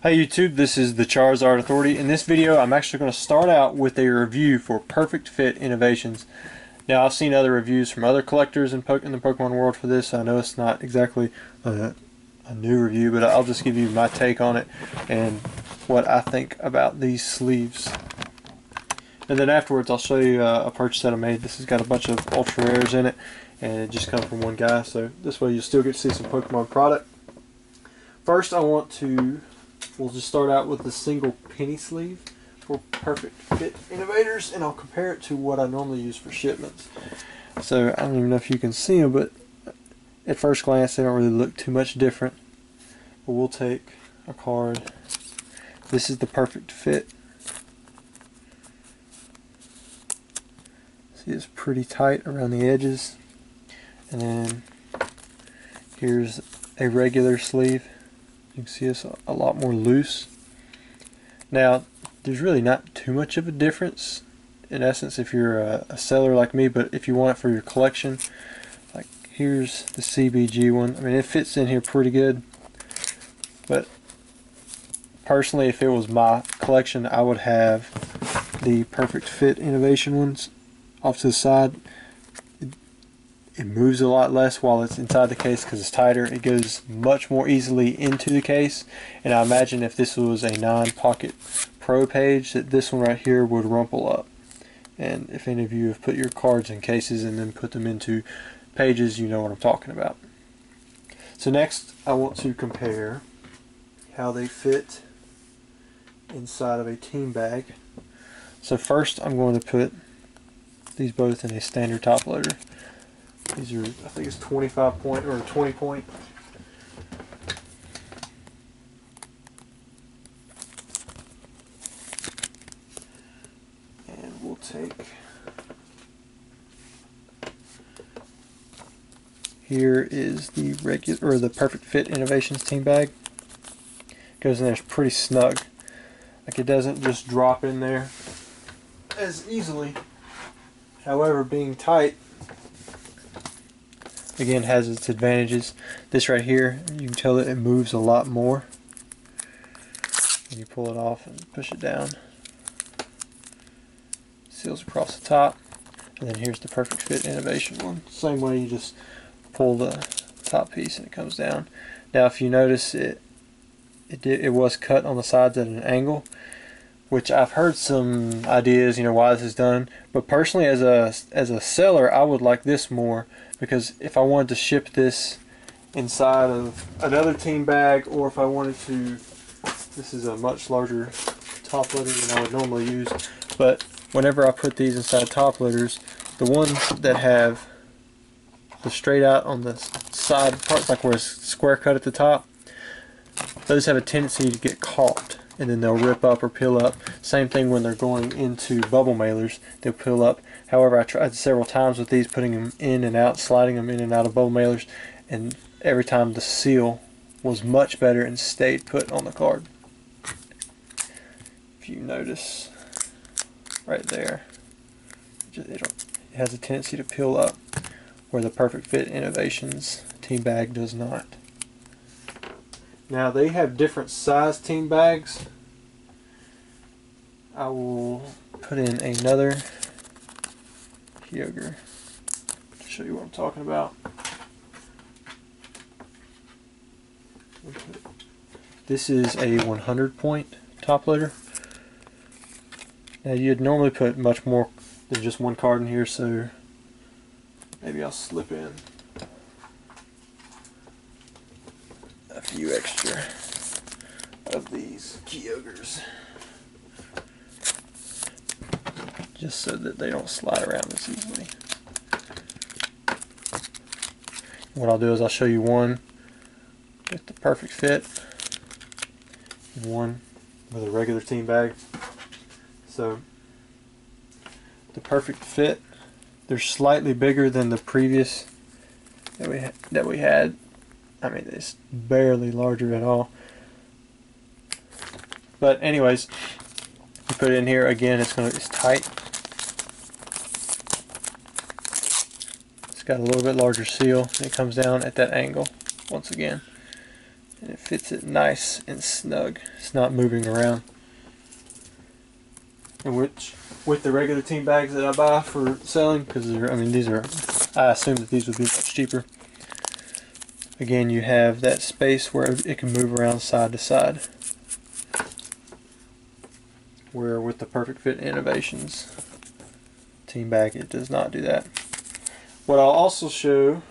Hi YouTube, this is the Charizard Authority. In this video I'm actually going to start out with a review for Perfect Fit Innovations. Now I've seen other reviews from other collectors in the Pokemon world for this. I know it's not exactly a new review, but I'll just give you my take on it and what I think about these sleeves. And then afterwards I'll show you a purchase that I made. This has got a bunch of ultra rares in it and it just comes from one guy, so this way you'll still get to see some Pokemon product. First we'll just start out with the single penny sleeve for Perfect Fit Innovators, and I'll compare it to what I normally use for shipments. So I don't even know if you can see them, but at first glance they don't really look too much different. But we'll take a card. This is the Perfect Fit. See, it's pretty tight around the edges. And then here's a regular sleeve. You can see it's a lot more loose. Now, there's really not too much of a difference in essence if you're a seller like me, but if you want it for your collection, like here's the CBG one. I mean, it fits in here pretty good, but personally, if it was my collection, I would have the Perfect Fit Innovation ones off to the side. It moves a lot less while it's inside the case because it's tighter. It goes much more easily into the case, and I imagine if this was a non-pocket pro page that this one right here would rumple up. And if any of you have put your cards in cases and then put them into pages, you know what I'm talking about. So next I want to compare how they fit inside of a team bag. So first I'm going to put these both in a standard top loader. These are, I think it's 25 point or 20 point. And we'll take, here is the regular, or the Perfect Fit Innovations team bag. Goes in there, it's pretty snug. Like it doesn't just drop in there as easily. However, being tight, again, has its advantages. This right here, you can tell that it moves a lot more. And you pull it off and push it down. Seals across the top. And then here's the Perfect Fit Innovation one. Same way, you just pull the top piece and it comes down. Now if you notice, it was cut on the sides at an angle, which I've heard some ideas, why this is done. But personally, as a seller, I would like this more, because if I wanted to ship this inside of another team bag, or if I wanted to, this is a much larger top loader than I would normally use, but whenever I put these inside top loaders, the ones that have the straight out on the side parts, like where it's square cut at the top, those have a tendency to get caught, and then they'll rip up or peel up. Same thing when they're going into bubble mailers, they'll peel up. However, I tried several times with these, putting them in and out, sliding them in and out of bubble mailers, and every time the seal was much better and stayed put on the card. If you notice right there, it has a tendency to peel up, where the Perfect Fit Innovations team bag does not. Now they have different size team bags. I will put in another Kyogre to show you what I'm talking about. This is a 100 point top loader. Now you'd normally put much more than just one card in here, so maybe I'll slip in a few extra of these Kyogres, just so that they don't slide around as easily. What I'll do is I'll show you one with the Perfect Fit and one with a regular team bag. So the Perfect Fit, they're slightly bigger than the previous that we had. I mean, it's barely larger at all. But anyways, you put it in here again. It's tight. It's got a little bit larger seal. And it comes down at that angle once again. and it fits it nice and snug. It's not moving around. And which, with the regular team bags that I buy for selling, because I mean these are, I assume that these would be much cheaper. Again, you have that space where it can move around side to side. Where with the Perfect Fit Innovations team bag, it does not do that. What I'll also show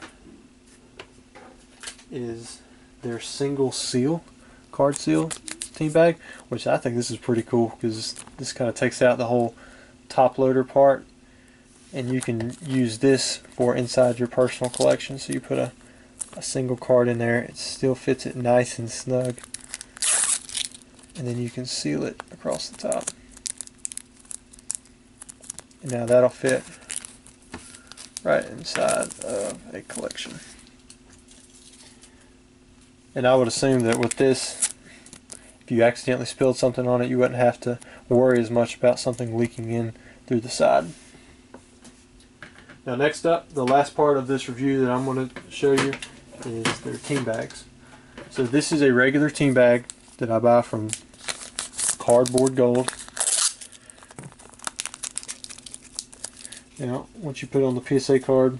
is their single seal, card seal team bag, which I think this is pretty cool because this kind of takes out the whole top loader part, and you can use this for inside your personal collection. So you put a single card in there, it still fits it nice and snug, and then you can seal it across the top. And now that'll fit right inside of a collection. And I would assume that with this, if you accidentally spilled something on it, you wouldn't have to worry as much about something leaking in through the side. Now next up, the last part of this review that I'm going to show you is their team bags. So this is a regular team bag that I buy from Cardboard Gold. Now once you put it on the PSA card,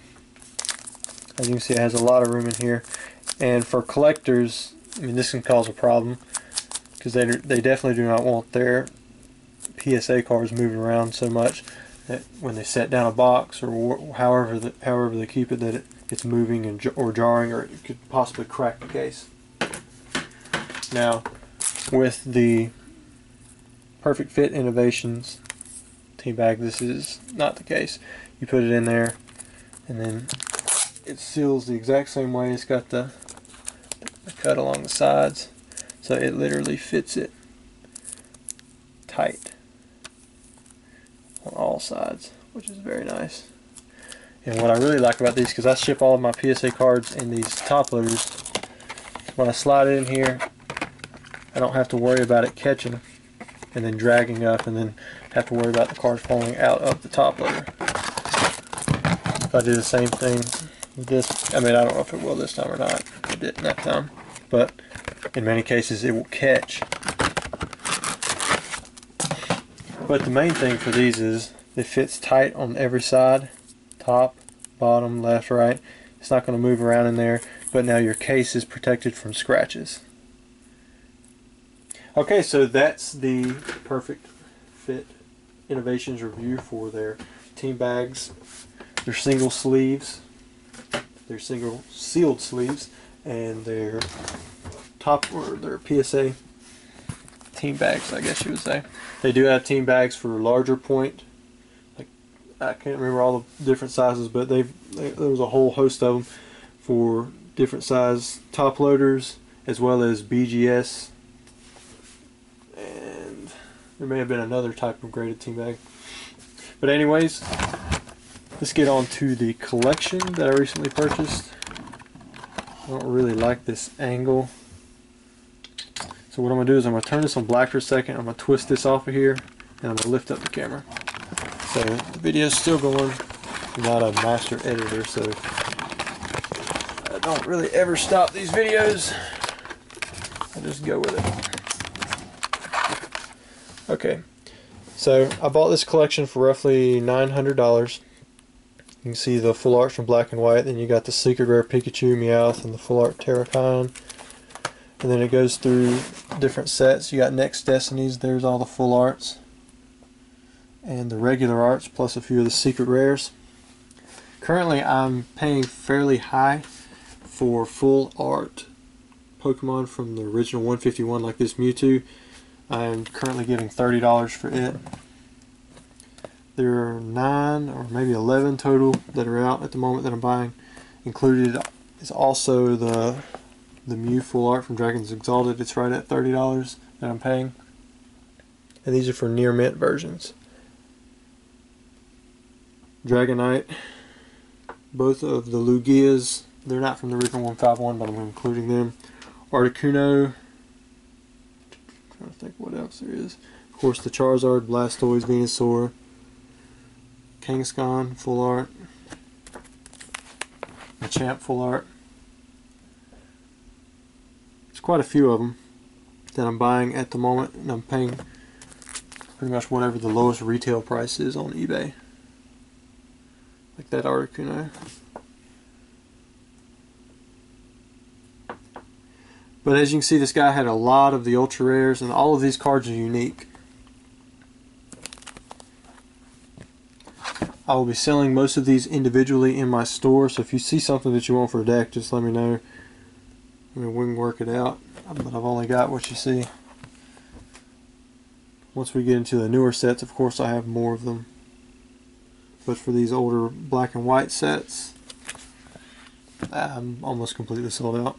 as you can see, it has a lot of room in here. And for collectors, I mean, this can cause a problem because they definitely do not want their PSA cards moving around so much that when they set down a box or however they keep it, that it's moving and or jarring, or it could possibly crack the case. Now, with the Perfect Fit Innovations team bag, this is not the case. You put it in there, and then it seals the exact same way. It's got the cut along the sides, so it literally fits it tight on all sides, which is very nice. And what I really like about these, because I ship all of my PSA cards in these top loaders, when I slide it in here, I don't have to worry about it catching and then dragging up, and then have to worry about the cards falling out of the top loader. If I do the same thing with this, I mean, I don't know if it will this time or not. It didn't that time, but in many cases it will catch. But the main thing for these is it fits tight on every side, top, bottom, left, right. It's not going to move around in there, but now your case is protected from scratches. Okay, so that's the Perfect Fit Innovations review for their team bags, their single sleeves, their single sealed sleeves, and their top, or their PSA team bags, I guess you would say. They do have team bags for larger point. Like, I can't remember all the different sizes, but there was a whole host of them for different size top loaders, as well as BGS, and there may have been another type of graded team bag. But anyways, let's get on to the collection that I recently purchased. I don't really like this angle. So what I'm going to do is I'm going to turn this on black for a second. I'm going to twist this off of here, and I'm going to lift up the camera. So the video is still going. I'm not a master editor, so I don't really ever stop these videos. I just go with it. Okay, so I bought this collection for roughly $900. You can see the full art from black and white. Then you got the Secret Rare Pikachu, Meowth, and the full art Terrakion. And then it goes through different sets. You got Next Destinies, there's all the full arts, and the regular arts, plus a few of the secret rares. Currently I'm paying fairly high for full art Pokemon from the original 151, like this Mewtwo. I'm currently getting $30 for it. There are 9 or maybe 11 total that are out at the moment that I'm buying. Included is also the Mew full art from Dragons Exalted. It's right at $30 that I'm paying. And these are for near mint versions. Dragonite, both of the Lugias, they're not from the original 151, but I'm including them. Articuno, trying to think what else there is. Of course, the Charizard, Blastoise, Venusaur, Kangaskhan full art, Machamp full art, quite a few of them that I'm buying at the moment, and I'm paying pretty much whatever the lowest retail price is on eBay. Like that Articuno. But as you can see, this guy had a lot of the ultra rares, and all of these cards are unique. I will be selling most of these individually in my store, so if you see something that you want for a deck, just let me know. I mean, we can work it out, but I've only got what you see. Once we get into the newer sets, of course, I have more of them. But for these older black and white sets, I'm almost completely sold out.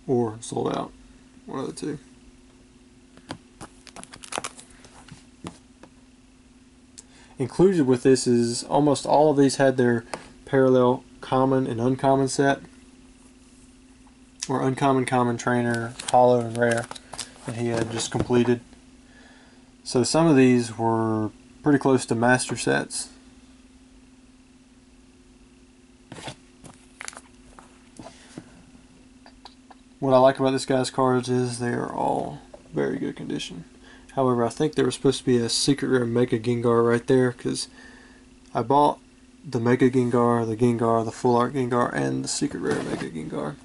Or sold out. One of the two. Included with this is almost all of these had their parallel common and uncommon set, or uncommon, common, trainer, hollow, and rare that he had just completed. So some of these were pretty close to master sets. What I like about this guy's cards is they are all very good condition. However, I think there was supposed to be a secret rare Mega Gengar right there, because I bought the Mega Gengar, the Full Art Gengar, and the secret rare Mega Gengar.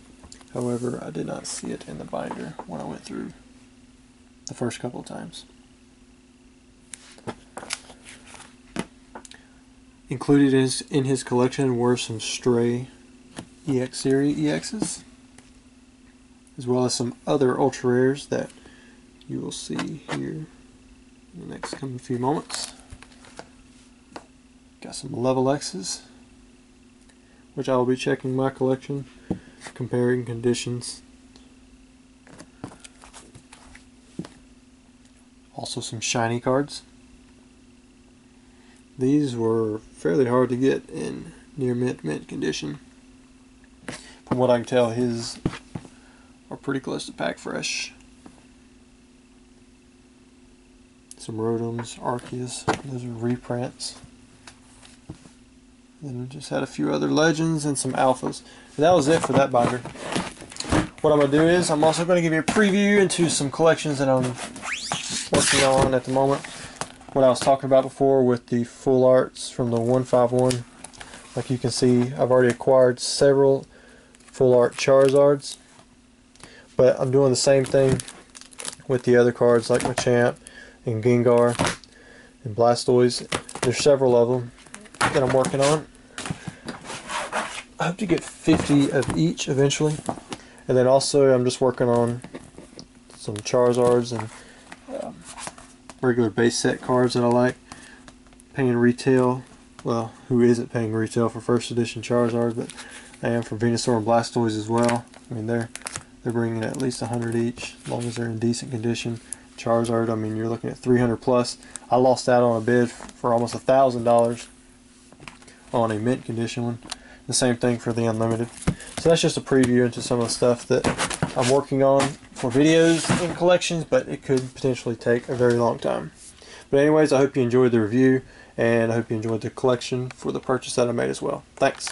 However, I did not see it in the binder when I went through the first couple of times. Included in his collection were some stray EX Series EXs, as well as some other ultra rares that you will see here in the next coming few moments. Got some level X's, which I will be checking my collection, comparing conditions. Also some shiny cards. These were fairly hard to get in near mint condition. From what I can tell, his are pretty close to pack fresh. Some Rotoms, Arceus, those are reprints. Then we just had a few other legends and some alphas. And that was it for that binder. What I'm going to do is I'm also going to give you a preview into some collections that I'm working on at the moment. What I was talking about before with the full arts from the 151. Like you can see, I've already acquired several full art Charizards. But I'm doing the same thing with the other cards like Machamp and Gengar and Blastoise. There's several of them that I'm working on. I hope to get 50 of each eventually. And then also I'm just working on some Charizards and regular base set cards that I like. Paying retail, well, who isn't paying retail for first edition Charizards, but I am for Venusaur and Blastoise as well. I mean, they're bringing at least 100 each, as long as they're in decent condition. Charizard, I mean, you're looking at 300 plus. I lost out on a bid for almost $1,000 on a mint condition one. The same thing for the Unlimited. So that's just a preview into some of the stuff that I'm working on for videos and collections, but it could potentially take a very long time. But anyways, I hope you enjoyed the review, and I hope you enjoyed the collection for the purchase that I made as well. Thanks.